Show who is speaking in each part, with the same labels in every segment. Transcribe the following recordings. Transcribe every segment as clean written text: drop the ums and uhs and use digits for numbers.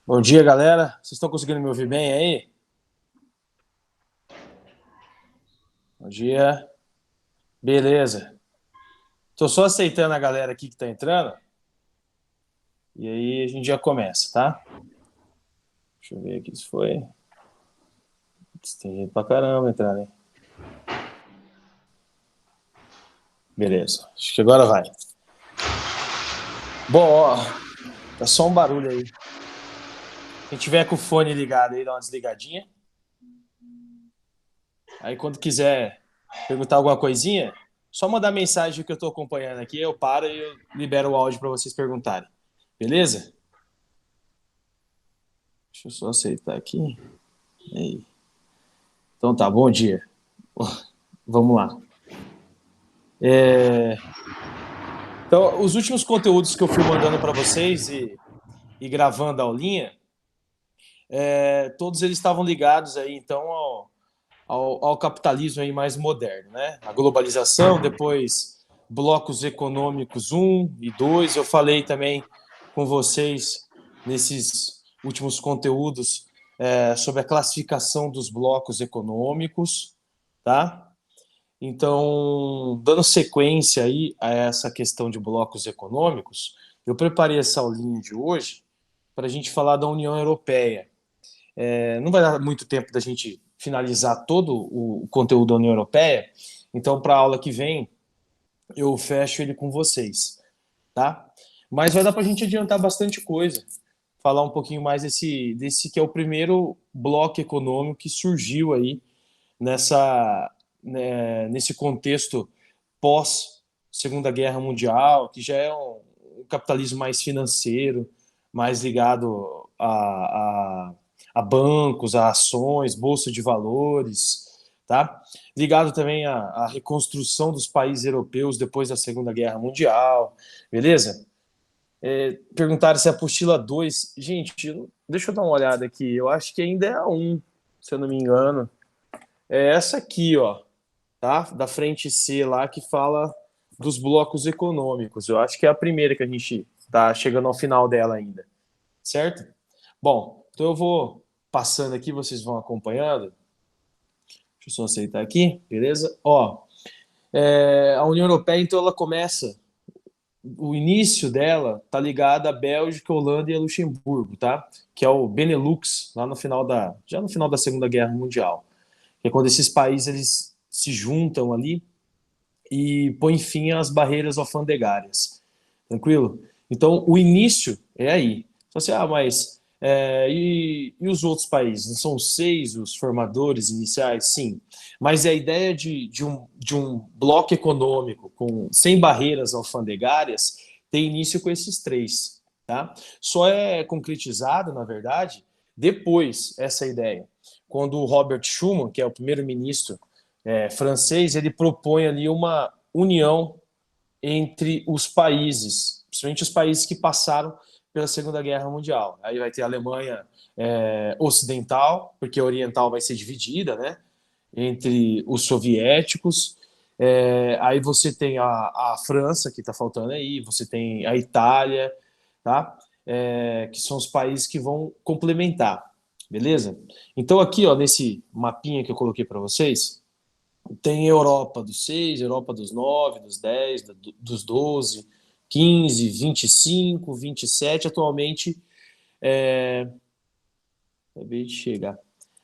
Speaker 1: Bom dia, galera. Vocês estão conseguindo me ouvir bem aí? Bom dia. Beleza. Estou só aceitando a galera aqui que está entrando. E aí a gente já começa, tá? Deixa eu ver aqui se foi. Tem gente pra caramba entrando, hein? Beleza. Acho que agora vai. Bom, ó, tá só um barulho aí. Quem tiver com o fone ligado aí, dá uma desligadinha. Aí quando quiser perguntar alguma coisinha, só mandar mensagem que eu estou acompanhando aqui, eu paro e eu libero o áudio para vocês perguntarem. Beleza? Deixa eu só aceitar aqui. Aí. Então tá, bom dia. Vamos lá. Então, os últimos conteúdos que eu fui mandando para vocês e gravando a aulinha, todos eles estavam ligados aí, então, ao capitalismo aí mais moderno, né? A globalização, depois blocos econômicos 1 e 2. Eu falei também com vocês nesses últimos conteúdos sobre a classificação dos blocos econômicos, tá? Então, dando sequência aí a essa questão de blocos econômicos, eu preparei essa aulinha de hoje para a gente falar da União Europeia. Não vai dar muito tempo da gente finalizar todo o conteúdo da União Europeia, então para a aula que vem eu fecho ele com vocês, tá? Mas vai dar para a gente adiantar bastante coisa, falar um pouquinho mais desse que é o primeiro bloco econômico que surgiu aí nesse contexto pós Segunda Guerra Mundial, que já é um capitalismo mais financeiro, mais ligado a bancos, a ações, bolsa de valores, tá? Ligado também à reconstrução dos países europeus depois da Segunda Guerra Mundial, beleza? Perguntaram se é a apostila 2. Gente, deixa eu dar uma olhada aqui. Eu acho que ainda é a 1, se eu não me engano. É essa aqui, ó, tá? Da frente C lá, que fala dos blocos econômicos. Eu acho que é a primeira que a gente tá chegando ao final dela ainda, certo? Bom, então eu vou passando aqui, vocês vão acompanhando. Deixa eu só aceitar aqui, beleza? Ó, a União Europeia, então, ela começa, o início dela tá ligado à Bélgica, Holanda e a Luxemburgo, tá? Que é o Benelux, lá no final já no final da Segunda Guerra Mundial. Que é quando esses países eles se juntam ali e põem fim às barreiras alfandegárias. Tranquilo? Então, o início é aí. Então, assim, mas e os outros países? Não são 6 os formadores iniciais? Sim. Mas a ideia de um bloco econômico sem barreiras alfandegárias tem início com esses 3. Tá? Só é concretizado, na verdade, depois essa ideia. Quando o Robert Schuman, que é o primeiro-ministro francês, ele propõe ali uma união entre os países, principalmente os países que passaram pela Segunda Guerra Mundial. Aí vai ter a Alemanha ocidental, porque a oriental vai ser dividida, né, entre os soviéticos. Aí você tem a França, que está faltando aí, você tem a Itália, tá? Que são os países que vão complementar, beleza? Então aqui, ó, nesse mapinha que eu coloquei para vocês, tem Europa dos 6, Europa dos 9, dos 10, dos 12, 15, 25, 27. Atualmente, acabei de chegar.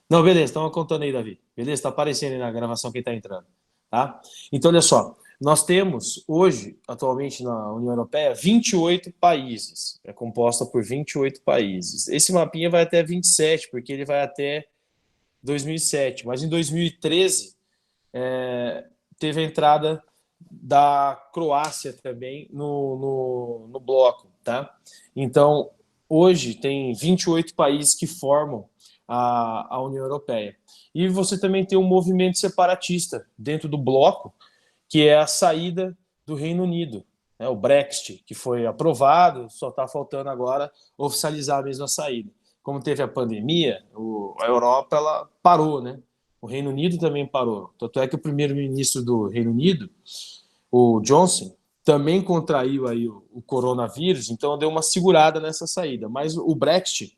Speaker 1: Não, beleza, estão contando aí, Davi. Beleza? Está aparecendo aí na gravação quem está entrando. Tá? Então, olha só. Nós temos hoje, atualmente na União Europeia, 28 países. É composta por 28 países. Esse mapinha vai até 27, porque ele vai até 2007. Mas em 2013, teve a entrada da Croácia também no bloco, tá? Então, hoje tem 28 países que formam a União Europeia. E você também tem um movimento separatista dentro do bloco, que é a saída do Reino Unido, né? O Brexit, que foi aprovado, só está faltando agora oficializar a mesma saída. Como teve a pandemia, a Europa ela parou, né? O Reino Unido também parou. Tanto é que o primeiro-ministro do Reino Unido, o Johnson, também contraiu aí o coronavírus, então deu uma segurada nessa saída. Mas o Brexit,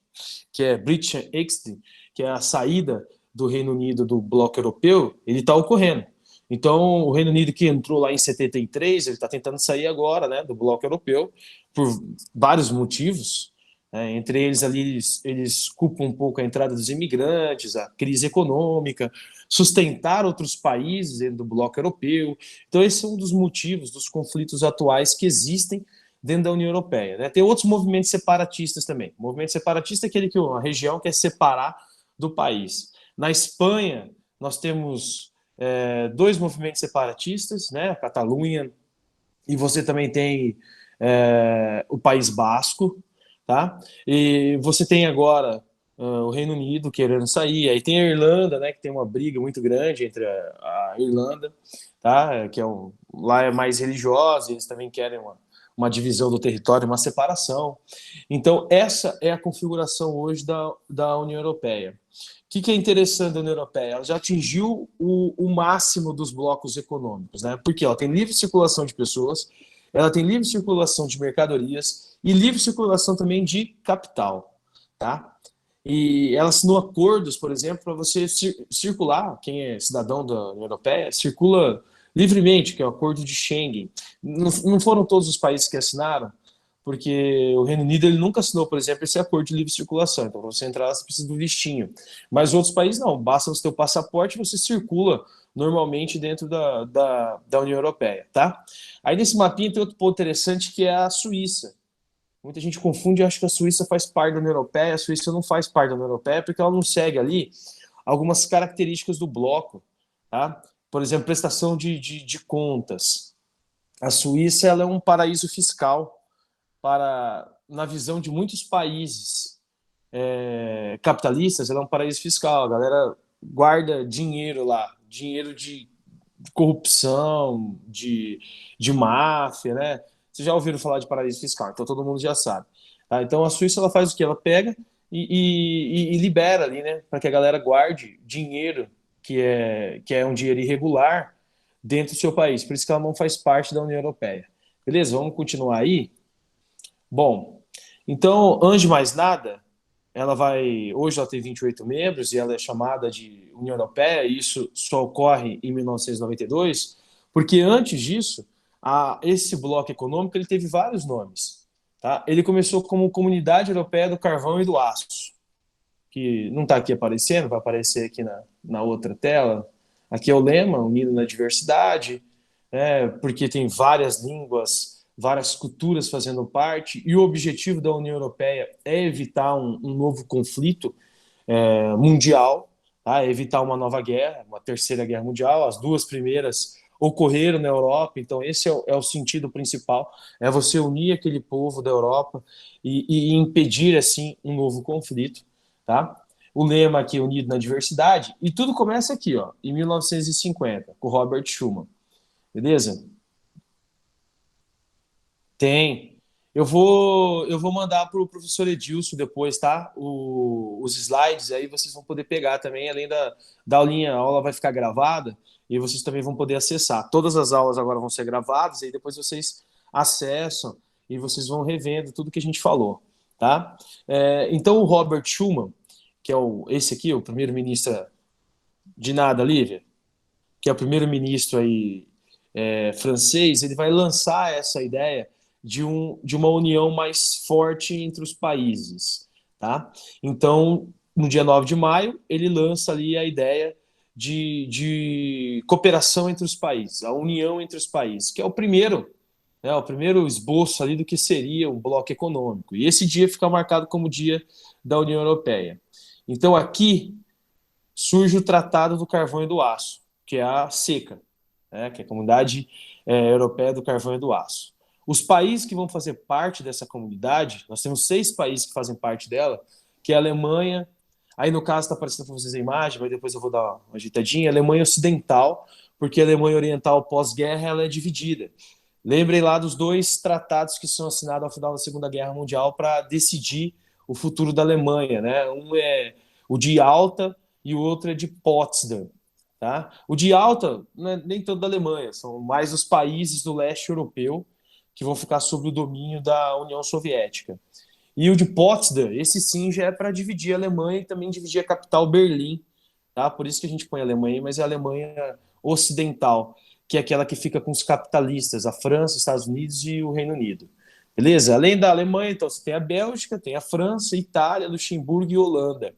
Speaker 1: que é British Exit, que é a saída do Reino Unido do bloco europeu, ele está ocorrendo. Então, o Reino Unido que entrou lá em 73, ele está tentando sair agora, né, do bloco europeu, por vários motivos. Entre eles, ali, eles culpam um pouco a entrada dos imigrantes, a crise econômica, sustentar outros países dentro do bloco europeu. Então, esse é um dos motivos dos conflitos atuais que existem dentro da União Europeia. Né? Tem outros movimentos separatistas também. O movimento separatista é aquele que a região quer separar do país. Na Espanha, nós temos dois movimentos separatistas, né? A Catalunha, e você também tem o País Basco, tá? E você tem agora o Reino Unido querendo sair, aí tem a Irlanda, né, que tem uma briga muito grande entre a Irlanda, tá? Que lá é mais religiosa, eles também querem uma divisão do território, uma separação. Então, essa é a configuração hoje da União Europeia. O que é interessante da União Europeia? Ela já atingiu o máximo dos blocos econômicos, né? Porque ela tem livre circulação de pessoas, ela tem livre circulação de mercadorias e livre circulação também de capital, tá? E ela assinou acordos, por exemplo, para você circular, quem é cidadão da União Europeia, circula livremente, que é o Acordo de Schengen. Não foram todos os países que assinaram, porque o Reino Unido ele nunca assinou, por exemplo, esse acordo de livre circulação. Então, para você entrar, você precisa do vistinho. Mas outros países não. Basta você ter o passaporte e você circula normalmente dentro da União Europeia, tá? Aí nesse mapinha tem outro ponto interessante que é a Suíça. Muita gente confunde e acha que a Suíça faz parte da União Europeia. A Suíça não faz parte da União Europeia porque ela não segue ali algumas características do bloco, tá? Por exemplo, prestação de contas. A Suíça ela é um paraíso fiscal na visão de muitos países capitalistas, ela é um paraíso fiscal. A galera guarda dinheiro lá, dinheiro de corrupção, de máfia, né? Vocês já ouviram falar de paraíso fiscal, então todo mundo já sabe. Tá? Então a Suíça ela faz o que? Ela pega e libera ali, né? Para que a galera guarde dinheiro que é um dinheiro irregular dentro do seu país. Por isso que ela não faz parte da União Europeia. Beleza? Vamos continuar aí? Bom, então, antes de mais nada, hoje ela tem 28 membros e ela é chamada de União Europeia, e isso só ocorre em 1992, porque antes disso, esse bloco econômico ele teve vários nomes. Tá? Ele começou como Comunidade Europeia do Carvão e do Aço, que não está aqui aparecendo, vai aparecer aqui na outra tela. Aqui é o lema, unido na diversidade, porque tem várias línguas, várias culturas fazendo parte, e o objetivo da União Europeia é evitar um novo conflito mundial, tá? Evitar uma nova guerra, uma terceira guerra mundial. As duas primeiras ocorreram na Europa, então esse é o sentido principal, é você unir aquele povo da Europa e impedir, assim, um novo conflito, tá? O lema aqui é unido na diversidade, e tudo começa aqui, ó, em 1950, com Robert Schuman, beleza? Tem. Eu vou mandar para o professor Edilson depois, tá? Os slides, aí vocês vão poder pegar também, além da aulinha, a aula vai ficar gravada e vocês também vão poder acessar. Todas as aulas agora vão ser gravadas, e aí depois vocês acessam e vocês vão revendo tudo que a gente falou, tá? Então, o Robert Schuman, que é esse aqui, o primeiro-ministro de nada, Lívia, que é o primeiro-ministro aí francês, ele vai lançar essa ideia de uma união mais forte entre os países, tá? Então, no dia 9 de maio, ele lança ali a ideia de cooperação entre os países, a união entre os países, que é o primeiro esboço ali do que seria um bloco econômico. E esse dia fica marcado como dia da União Europeia. Então, aqui surge o Tratado do Carvão e do Aço, que é a CECA, que é a Comunidade Europeia do Carvão e do Aço. Os países que vão fazer parte dessa comunidade, nós temos 6 países que fazem parte dela, que é a Alemanha, aí no caso está aparecendo para vocês a imagem, mas depois eu vou dar uma ajeitadinha, a Alemanha Ocidental, porque a Alemanha Oriental pós-guerra ela é dividida. Lembrem lá dos 2 tratados que são assinados ao final da Segunda Guerra Mundial para decidir o futuro da Alemanha, né? Um é o de Alta e o outro é de Potsdam. Tá? O de Alta não é nem todo da Alemanha, são mais os países do leste europeu que vão ficar sob o domínio da União Soviética. E o de Potsdam, esse sim já é para dividir a Alemanha e também dividir a capital Berlim, tá? Por isso que a gente põe a Alemanha, mas é a Alemanha ocidental, que é aquela que fica com os capitalistas, a França, os Estados Unidos e o Reino Unido. Beleza? Além da Alemanha, então você tem a Bélgica, tem a França, Itália, Luxemburgo e Holanda.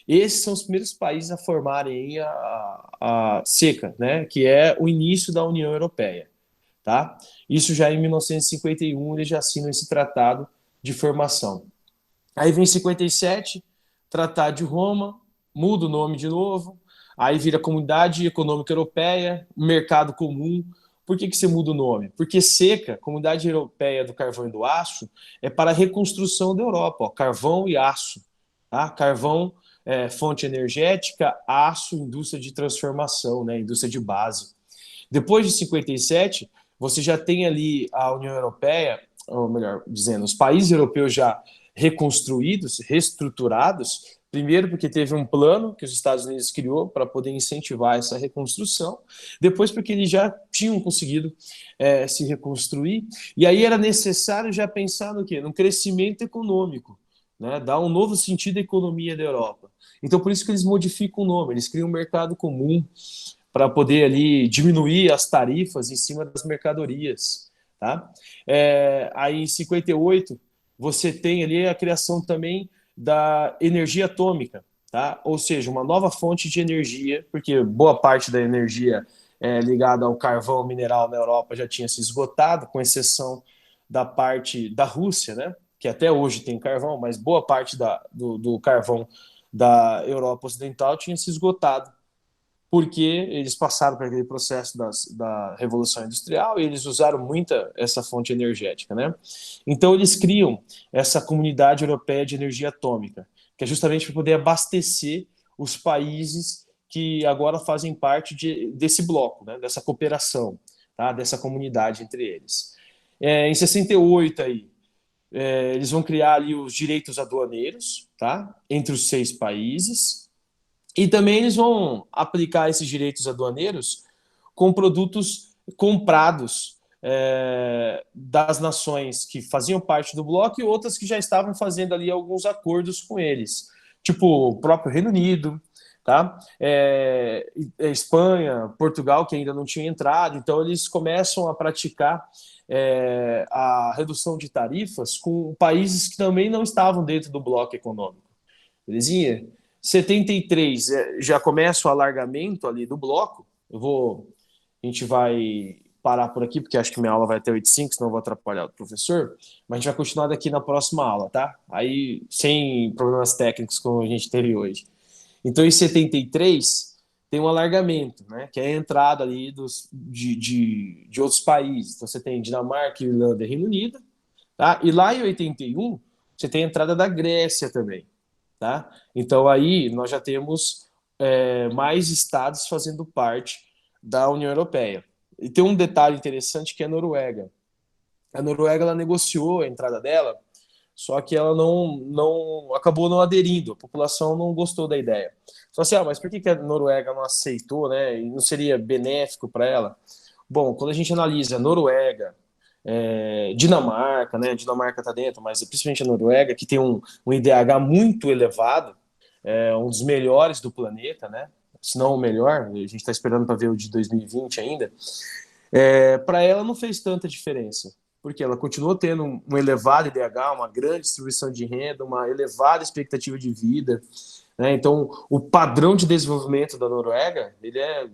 Speaker 1: Esses são os primeiros países a formarem a CECA, né? Que é o início da União Europeia, tá? Isso já em 1951 eles já assinam esse tratado de formação. Aí vem 57, Tratado de Roma, muda o nome de novo, aí vira Comunidade Econômica Europeia, Mercado Comum. Por que você muda o nome? Porque SECA, Comunidade Europeia do Carvão e do Aço, é para a reconstrução da Europa, ó, carvão e aço. Tá? Carvão, fonte energética, aço, indústria de transformação, né? Indústria de base. Depois de 57, você já tem ali a União Europeia, ou melhor dizendo, os países europeus já reconstruídos, reestruturados, primeiro porque teve um plano que os Estados Unidos criou para poder incentivar essa reconstrução, depois porque eles já tinham conseguido se reconstruir, e aí era necessário já pensar no quê? No crescimento econômico, né? Dar um novo sentido à economia da Europa. Então, por isso que eles modificam o nome, eles criam um mercado comum, para poder ali diminuir as tarifas em cima das mercadorias, tá? Aí em 58 você tem ali a criação também da energia atômica, tá? Ou seja, uma nova fonte de energia, porque boa parte da energia ligada ao carvão mineral na Europa já tinha se esgotado, com exceção da parte da Rússia, né? Que até hoje tem carvão, mas boa parte do carvão da Europa Ocidental tinha se esgotado porque eles passaram por aquele processo da Revolução Industrial e eles usaram muita essa fonte energética, né? Então eles criam essa Comunidade Europeia de Energia Atômica, que é justamente para poder abastecer os países que agora fazem parte desse bloco, né? Dessa cooperação, tá? Dessa comunidade entre eles. Em 68 aí, eles vão criar ali os direitos aduaneiros, tá? Entre os 6 países. E também eles vão aplicar esses direitos aduaneiros com produtos comprados das nações que faziam parte do bloco e outras que já estavam fazendo ali alguns acordos com eles, tipo o próprio Reino Unido, tá? Espanha, Portugal, que ainda não tinha entrado, então eles começam a praticar a redução de tarifas com países que também não estavam dentro do bloco econômico. Belezinha? 73 já começa o alargamento ali do bloco. A gente vai parar por aqui, porque acho que minha aula vai até 8h05, senão eu vou atrapalhar o professor. Mas a gente vai continuar daqui na próxima aula, tá? Aí, sem problemas técnicos como a gente teve hoje. Então, em 73, tem um alargamento, né? Que é a entrada ali de outros países. Então, você tem Dinamarca, Irlanda e Reino Unido. Tá? E lá em 81, você tem a entrada da Grécia também. Tá? Então aí nós já temos mais estados fazendo parte da União Europeia. E tem um detalhe interessante que é a Noruega. A Noruega ela negociou a entrada dela, só que ela não acabou não aderindo. A população não gostou da ideia. Só assim, mas por que a Noruega não aceitou, né? E não seria benéfico para ela? Bom, quando a gente analisa a Noruega, Dinamarca, né? Dinamarca está dentro, mas principalmente a Noruega, que tem um IDH muito elevado, um dos melhores do planeta, né? Se não o melhor, a gente está esperando para ver o de 2020 ainda. Para ela não fez tanta diferença, porque ela continuou tendo um elevado IDH, uma grande distribuição de renda, uma elevada expectativa de vida, né? Então, o padrão de desenvolvimento da Noruega ele é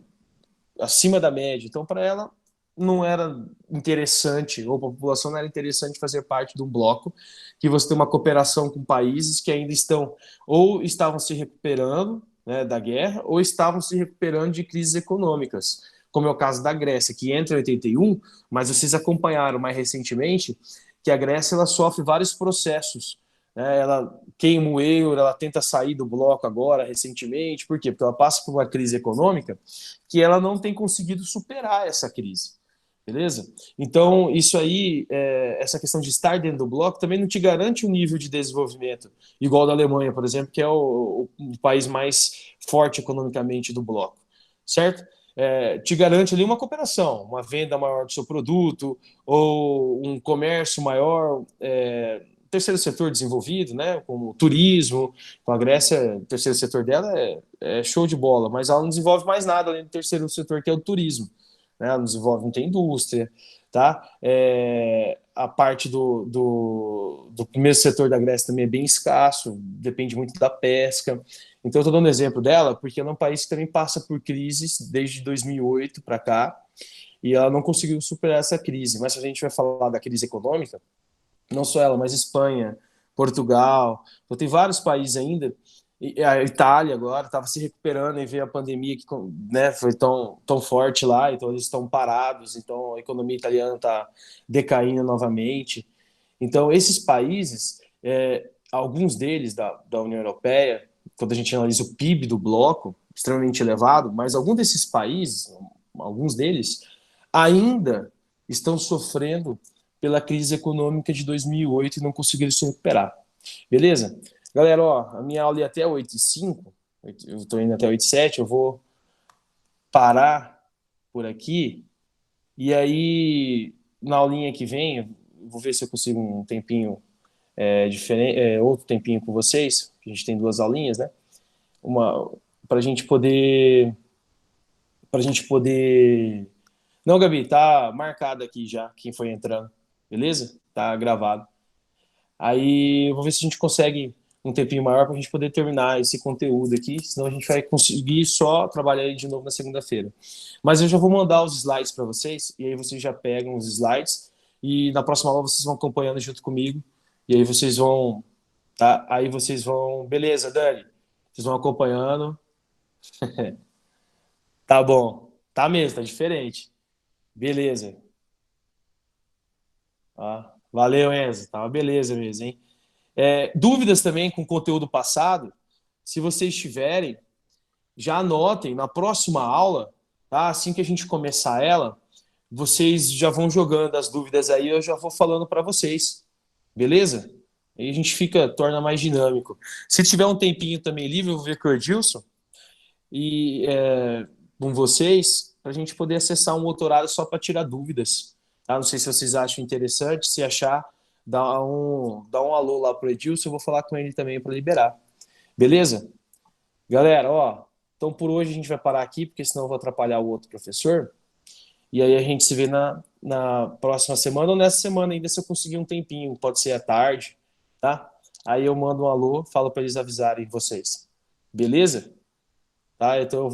Speaker 1: acima da média. Então, para ela, não era interessante, ou para a população não era interessante fazer parte de um bloco que você tem uma cooperação com países que ainda estão ou estavam se recuperando, né, da guerra ou estavam se recuperando de crises econômicas, como é o caso da Grécia, que entra em 81, mas vocês acompanharam mais recentemente que a Grécia ela sofre vários processos, né? Ela queima o euro, ela tenta sair do bloco agora recentemente, por quê? Porque ela passa por uma crise econômica que ela não tem conseguido superar essa crise. Beleza? Então, isso aí, essa questão de estar dentro do bloco também não te garante um nível de desenvolvimento igual da Alemanha, por exemplo, que é o país mais forte economicamente do bloco, certo? Te garante ali uma cooperação, uma venda maior do seu produto ou um comércio maior, terceiro setor desenvolvido, né, como turismo, com a Grécia, o terceiro setor dela é show de bola, mas ela não desenvolve mais nada além do terceiro setor, que é o turismo. Né? Ela não desenvolve muita indústria, tá? A parte do primeiro setor da Grécia também é bem escasso, depende muito da pesca. Então, eu estou dando exemplo dela porque ela é um país que também passa por crises desde 2008 para cá, e ela não conseguiu superar essa crise. Mas se a gente vai falar da crise econômica, não só ela, mas Espanha, Portugal, então tem vários países ainda, e a Itália agora estava se recuperando e veio a pandemia que, né, foi tão forte lá, então eles estão parados, então a economia italiana está decaindo novamente. Então esses países, alguns deles da União Europeia, quando a gente analisa o PIB do bloco, extremamente elevado, mas alguns desses países, alguns deles, ainda estão sofrendo pela crise econômica de 2008 e não conseguiram se recuperar. Beleza? Galera, ó, a minha aula ia até 8h05, eu estou indo até 8h07, eu vou parar por aqui, e aí, na aulinha que vem, eu vou ver se eu consigo um tempinho diferente, outro tempinho com vocês, a gente tem duas aulinhas, né? Uma para a gente poder, para a gente poder. Não, Gabi, tá marcado aqui já quem foi entrando, beleza? Tá gravado. Aí eu vou ver se a gente consegue um tempinho maior para a gente poder terminar esse conteúdo aqui, senão a gente vai conseguir só trabalhar ele de novo na segunda-feira. Mas eu já vou mandar os slides para vocês, e aí vocês já pegam os slides, e na próxima aula vocês vão acompanhando junto comigo, e aí vocês vão, tá? Aí vocês vão, beleza, Dani? Vocês vão acompanhando. Tá bom. Tá mesmo, tá diferente. Beleza. Ah, valeu, Enzo. Tá uma beleza mesmo, hein? Dúvidas também com conteúdo passado, se vocês tiverem, já anotem na próxima aula, tá? Assim que a gente começar ela, vocês já vão jogando as dúvidas aí, eu já vou falando para vocês, beleza? Aí a gente torna mais dinâmico. Se tiver um tempinho também livre, eu vou ver com o Edilson e com vocês, para a gente poder acessar um outro horário só para tirar dúvidas. Tá? Não sei se vocês acham interessante, se achar, dá um alô lá pro Edilson, eu vou falar com ele também para liberar. Beleza? Galera, ó, então por hoje a gente vai parar aqui, porque senão eu vou atrapalhar o outro professor. E aí a gente se vê na próxima semana ou nessa semana ainda, se eu conseguir um tempinho, pode ser à tarde, tá? Aí eu mando um alô, falo para eles avisarem vocês. Beleza? Tá? Então eu vou